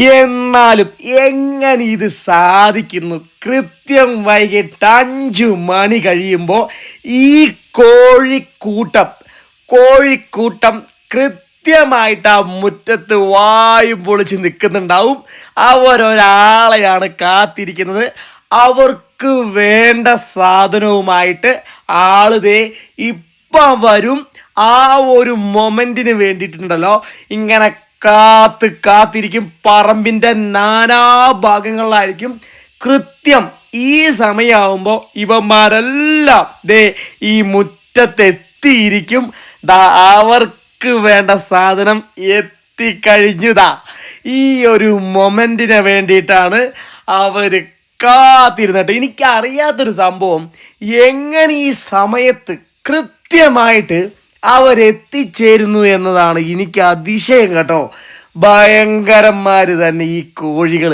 എന്നാലും എങ്ങനെ ഇത് സാധിക്കുന്നു? കൃത്യം വൈകിട്ട് 5 മണി കഴിയുമ്പോൾ ഈ കോഴിക്കൂട്ടം കൃത്യമായിട്ട് ആ മുറ്റത്ത് വായും പൊളിച്ച് നിൽക്കുന്നുണ്ടാവും. അവരൊരാളെയാണ് കാത്തിരിക്കുന്നത്. അവർക്ക് വേണ്ട സാധനവുമായിട്ട് ആളുതേ ഇപ്പം വരും. ആ ഒരു മൊമെന്റിന് വേണ്ടിയിട്ടുണ്ടല്ലോ ഇങ്ങനെ കാത്തിരിക്കും. പറമ്പിൻ്റെ നാനാഭാഗങ്ങളിലായിരിക്കും. കൃത്യം ഈ സമയമാകുമ്പോൾ ഇവന്മാരെല്ലാം ദേ ഈ മുറ്റത്തെത്തിയിരിക്കും. അവർക്ക് വേണ്ട സാധനം എത്തിക്കഴിഞ്ഞുതാ. ഈ ഒരു മൊമെന്റിന് വേണ്ടിയിട്ടാണ് അവർ കാത്തിരുന്നിട്ട്. എനിക്കറിയാത്തൊരു സംഭവം, എങ്ങനെ ഈ സമയത്ത് കൃത്യമായിട്ട് അവരെത്തിച്ചേരുന്നു എന്നതാണ് എനിക്ക് അതിശയം കേട്ടോ. ഭയങ്കരന്മാർ തന്നെ ഈ കോഴികൾ.